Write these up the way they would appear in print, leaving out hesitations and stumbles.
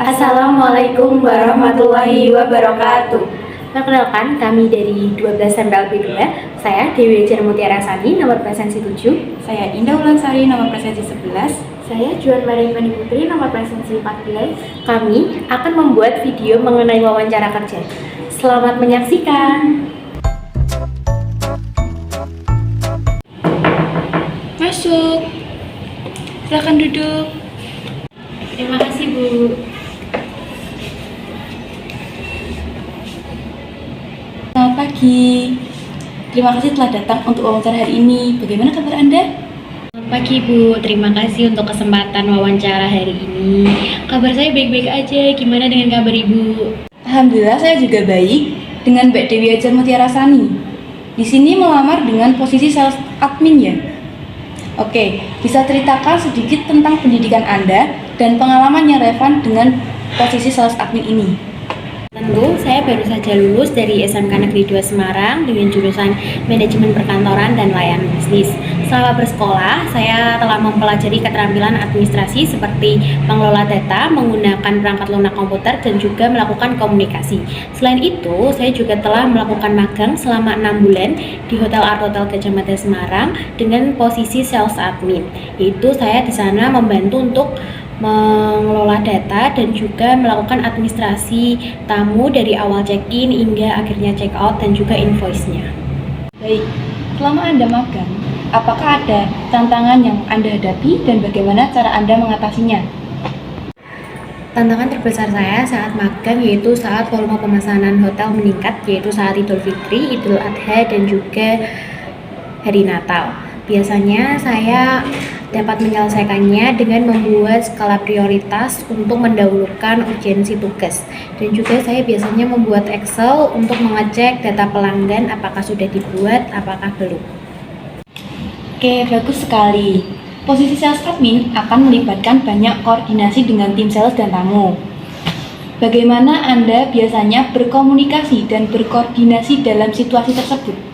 Assalamualaikum warahmatullahi wabarakatuh. Perkenalkan, kami dari 12 MPLB 2. Saya Dewi Mutiara Sani, nomor presensi 7. Saya Indah Ulansari, nomor presensi 11. Saya Juan Marifani Putri, nomor presensi 14. Kami akan membuat video mengenai wawancara kerja. Selamat menyaksikan. Masuk. Silakan duduk. Terima kasih, Bu. Selamat pagi. Terima kasih telah datang untuk wawancara hari ini. Bagaimana kabar Anda? Selamat pagi, Bu. Terima kasih untuk kesempatan wawancara hari ini. Kabar saya baik-baik aja. Gimana dengan kabar Ibu? Alhamdulillah saya juga baik. Dengan Mbak Dewi Mutiara Sani. Di sini melamar dengan posisi sales admin ya. Oke, bisa ceritakan sedikit tentang pendidikan Anda dan pengalaman yang relevan dengan posisi sales admin ini. Tentu, saya baru saja lulus dari SMK Negeri 2 Semarang dengan jurusan Manajemen Perkantoran dan Layanan Bisnis. Selama bersekolah, saya telah mempelajari keterampilan administrasi seperti mengelola data, menggunakan perangkat lunak komputer, dan juga melakukan komunikasi. Selain itu, saya juga telah melakukan magang selama 6 bulan di Hotel Art Hotel Gajah Mada Semarang dengan posisi sales admin. Yaitu saya di sana membantu untuk mengelola data dan juga melakukan administrasi tamu dari awal check-in hingga akhirnya check-out dan juga invoice-nya. Baik, selama Anda magang, apakah ada tantangan yang Anda hadapi dan bagaimana cara Anda mengatasinya? Tantangan terbesar saya saat magang yaitu saat volume pemesanan hotel meningkat, yaitu saat Idul Fitri, Idul Adha, dan juga hari Natal. Biasanya saya dapat menyelesaikannya dengan membuat skala prioritas untuk mendahulukan urgensi tugas. Dan juga saya biasanya membuat Excel untuk mengecek data pelanggan apakah sudah dibuat, apakah belum. Oke, bagus sekali. Posisi sales admin akan melibatkan banyak koordinasi dengan tim sales dan tamu. Bagaimana Anda biasanya berkomunikasi dan berkoordinasi dalam situasi tersebut?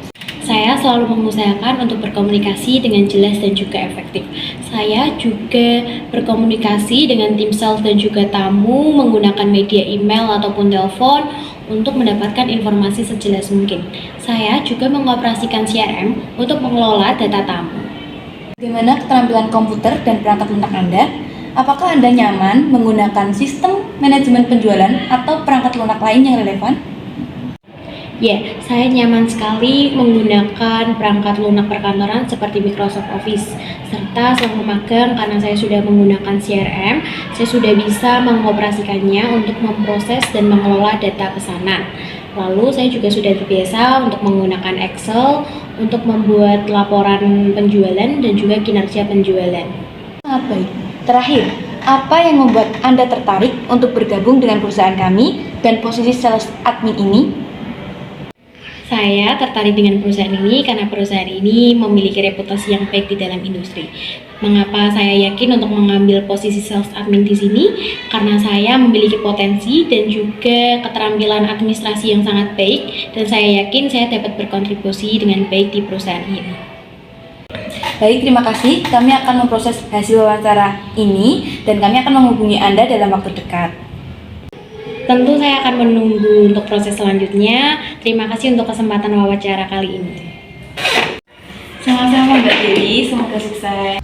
Saya selalu mengusahakan untuk berkomunikasi dengan jelas dan juga efektif. Saya juga berkomunikasi dengan tim sales dan juga tamu menggunakan media email ataupun telepon untuk mendapatkan informasi sejelas mungkin. Saya juga mengoperasikan CRM untuk mengelola data tamu. Bagaimana keterampilan komputer dan perangkat lunak Anda? Apakah Anda nyaman menggunakan sistem manajemen penjualan atau perangkat lunak lain yang relevan? Ya, saya nyaman sekali menggunakan perangkat lunak perkantoran seperti Microsoft Office. Serta selama magang, karena saya sudah menggunakan CRM, saya sudah bisa mengoperasikannya untuk memproses dan mengelola data pesanan. Lalu saya juga sudah terbiasa untuk menggunakan Excel untuk membuat laporan penjualan dan juga kinerja penjualan. Sangat baik. Terakhir, apa yang membuat Anda tertarik untuk bergabung dengan perusahaan kami dan posisi sales admin ini? Saya tertarik dengan perusahaan ini karena perusahaan ini memiliki reputasi yang baik di dalam industri. Mengapa saya yakin untuk mengambil posisi sales admin di sini? Karena saya memiliki potensi dan juga keterampilan administrasi yang sangat baik, dan saya yakin saya dapat berkontribusi dengan baik di perusahaan ini. Baik, terima kasih. Kami akan memproses hasil wawancara ini dan kami akan menghubungi Anda dalam waktu dekat. Tentu saya akan menunggu untuk proses selanjutnya. Terima kasih untuk kesempatan wawancara kali ini. Sama-sama Mbak Dewi, semoga sukses.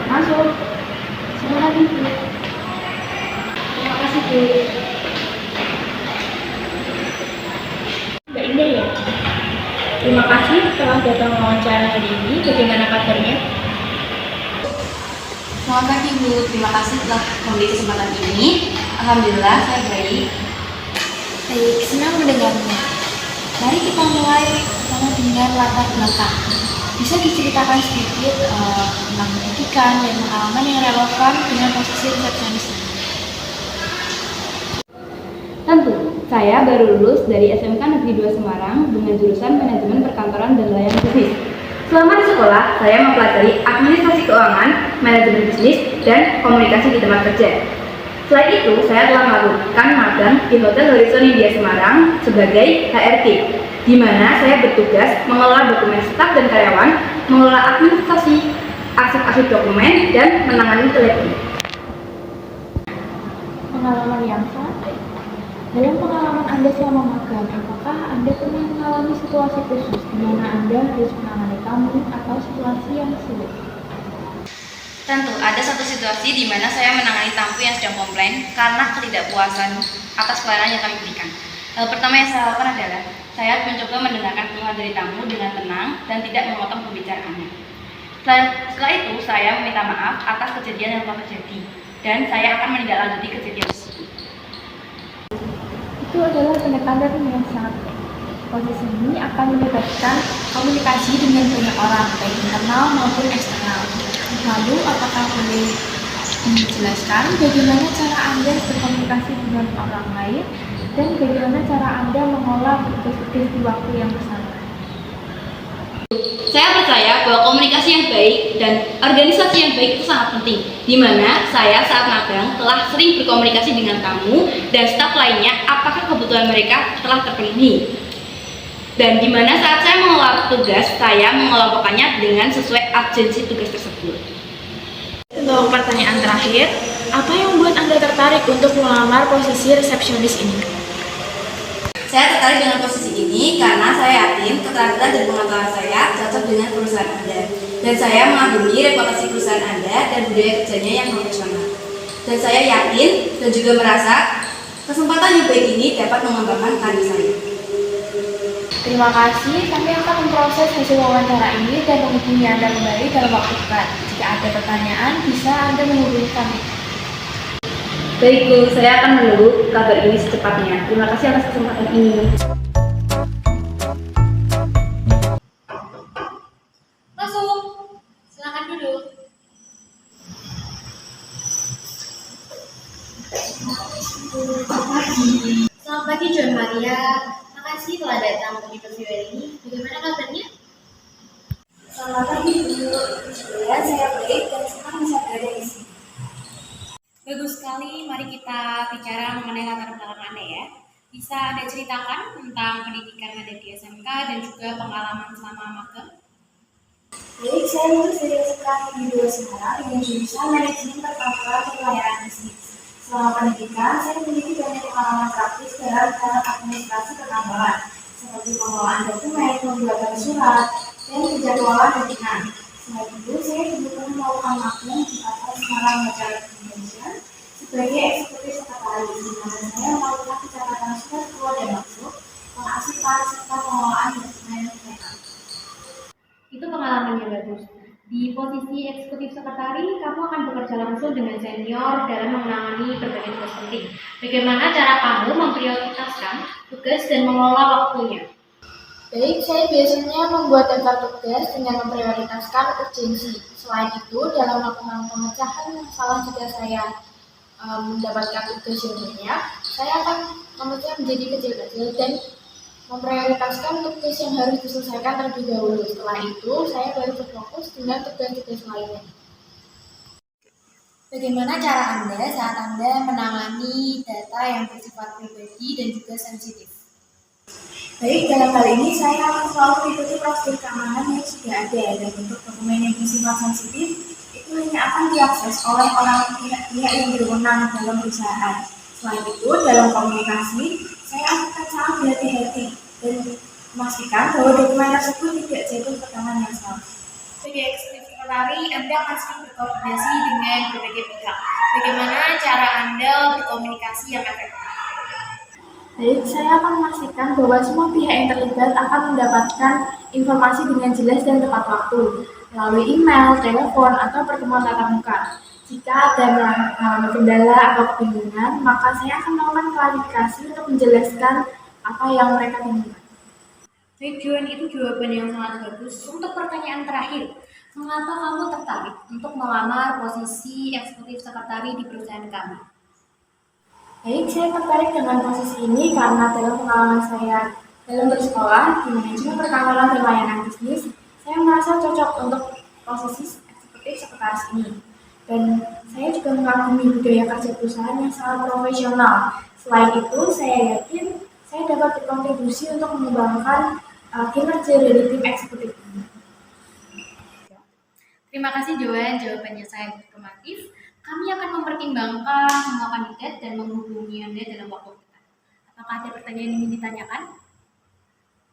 Masuk. Silakan Bu. Terima kasih Bu. Mbak Indah ya? Terima kasih telah datang wawancara hari ini. Bagaimana kabarnya? Selamat pagi Bu, terima kasih telah memberi kesempatan ini. Alhamdulillah saya baik. Baik, senang mendengarnya. Mari kita mulai pertama dengan latar belakang. Bisa diceritakan sedikit tentang pendidikan dan pengalaman yang relevan dengan posisi resepsionis ini? Tentu, saya baru lulus dari SMK Negeri 2 Semarang dengan jurusan Manajemen Perkantoran dan Layanan Bisnis. Selama di sekolah, saya mempelajari administrasi keuangan, manajemen bisnis, dan komunikasi di tempat kerja. Selain itu, saya telah melakukan magang di Hotel Horizon India Semarang sebagai HRD, di mana saya bertugas mengelola dokumen staf dan karyawan, mengelola administrasi, arsip-arsip dokumen, dan menangani telepon. Pengalaman yang sangat. Dalam pengalaman Anda selama magang, apakah Anda pernah mengalami situasi khusus di mana Anda harus menangani tamu atau situasi yang sulit? Tentu, ada satu situasi di mana saya menangani tamu yang sedang komplain karena ketidakpuasan atas pelayanan yang kami berikan. Hal pertama yang saya lakukan adalah saya mencoba mendengarkan keluhan dari tamu dengan tenang dan tidak memotong pembicaraannya. Setelah itu, saya meminta maaf atas kejadian yang telah terjadi dan saya akan menindaklanjuti kejadian tersebut. Itu adalah pendekatan yang sangat baik. Posisi ini akan melibatkan komunikasi dengan banyak orang, baik internal maupun eksternal. Lalu, apakah boleh dijelaskan bagaimana cara Anda berkomunikasi dengan orang lain dan bagaimana cara Anda mengolah tugas-tugas di waktu yang bersamaan? Saya percaya bahwa komunikasi yang baik dan organisasi yang baik itu sangat penting, di mana saya saat magang telah sering berkomunikasi dengan tamu dan staf lainnya apakah kebutuhan mereka telah terpenuhi. Dan di mana saat saya mengelola tugas, saya mengelompokkannya dengan sesuai urgensi tugas tersebut. Untuk pertanyaan terakhir, apa yang membuat Anda tertarik untuk melamar posisi resepsionis ini? Saya tertarik dengan posisi ini karena saya yakin keterampilan dan pengetahuan saya cocok dengan perusahaan Anda. Dan saya mengagumi reputasi perusahaan Anda dan budaya kerjanya yang profesional. Dan saya yakin dan juga merasa kesempatan yang baik ini dapat mengembangkan karir saya. Terima kasih, kami akan memproses hasil wawancara ini dan menghubungi Anda kembali dalam waktu dekat. Jika ada pertanyaan, bisa Anda menghubungi kami. Baik Bu, saya akan menunggu kabar ini secepatnya. Terima kasih atas kesempatan ini. Masuk, silakan duduk. Selamat pagi John Maria, makasih telah datang ke interview ini. Bagaimana kabarnya? Selamat pagi, Bu. Saya baik dan senang bisa berada di sini. Bagus sekali, mari kita bicara mengenai latar belakang Anda ya. Bisa Anda ceritakan tentang pendidikan Anda di SMK dan juga pengalaman selama magang? Baik, saya lulus dari SMK Negeri 2 Semarang dengan jurusan Manajemen Perkantoran dan Pelayanan Bisnis. Selama pendidikan, saya memiliki banyak pengalaman praktis dalam bidang administrasi perkantoran, seperti pengelolaan dokumen, pembuatan surat, dan penjadwalan rutin. Selain itu, saya juga pernah melakukan magang di kantor Semarang Metropolitan Indonesia sebagai eksekutif sekretaris, di mana saya melakukan pencatatan surat keluar dan masuk, pengasipan, serta pengelolaan dokumen PA. Itu pengalaman yang bagus. Di posisi eksekutif sekretari, kamu akan bekerja langsung dengan senior dalam menangani berbagai tugas penting. Bagaimana cara kamu memprioritaskan tugas dan mengelola waktunya? Baik, saya biasanya membuat daftar tugas dengan memprioritaskan urgensi. Selain itu, dalam melakukan pemecahan masalah jika saya mendapatkan tugas yang banyak, saya akan memecah menjadi kecil-kecil dan memprioritaskan tugas yang harus diselesaikan terlebih dahulu. Setelah itu, saya baru berfokus dengan tugas-tugas lainnya. Bagaimana cara Anda saat Anda menangani data yang bersifat pribadi dan juga sensitif? Baik, dalam hal ini saya akan selalu mengikuti prosedur keamanan yang sudah ada, dan untuk dokumen yang bersifat sensitif itu hanya akan diakses oleh pihak yang berwenang dalam perusahaan. Selain itu, dalam komunikasi, saya akan sangat berhati-hati dan memastikan bahwa dokumen tersebut tidak jatuh ke tangan yang salah. Sebagai eksekutif sekretari, Anda akan sering berkoordinasi dengan berbagai pihak. Bagaimana cara Anda berkomunikasi yang efektif? Baik, saya akan memastikan bahwa semua pihak yang terlibat akan mendapatkan informasi dengan jelas dan tepat waktu, melalui email, telepon, atau pertemuan tatap muka. Jika ada kendala atau kebingungan, maka saya akan melakukan klarifikasi untuk menjelaskan apa yang mereka inginkan. Baik Joan, itu jawaban yang sangat bagus. Untuk pertanyaan terakhir, mengapa kamu tertarik untuk melamar posisi eksekutif sekretari di perusahaan kami? Baik, saya tertarik dengan posisi ini karena dalam pengalaman saya dalam bersekolah di manajemen perkantoran dan layanan bisnis, saya merasa cocok untuk posisi eksekutif sekretaris ini. Dan saya juga mengagumi budaya kerja perusahaan yang sangat profesional. Selain itu, saya yakin saya dapat berkontribusi untuk mengembangkan kinerja dari tim eksekutif ini. Terima kasih Joan, jawabannya sangat informatif. Kami akan mempertimbangkan semua kandidat dan menghubungi Anda dalam waktu dekat. Apakah ada pertanyaan yang ingin ditanyakan?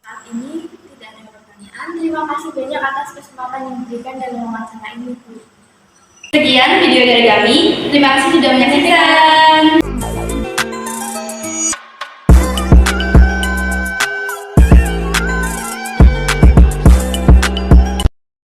Saat ini tidak ada pertanyaan. Terima kasih banyak atas kesempatan yang diberikan dalam wawancara ini, Bu. Sekian video dari kami. Terima kasih sudah menyaksikan.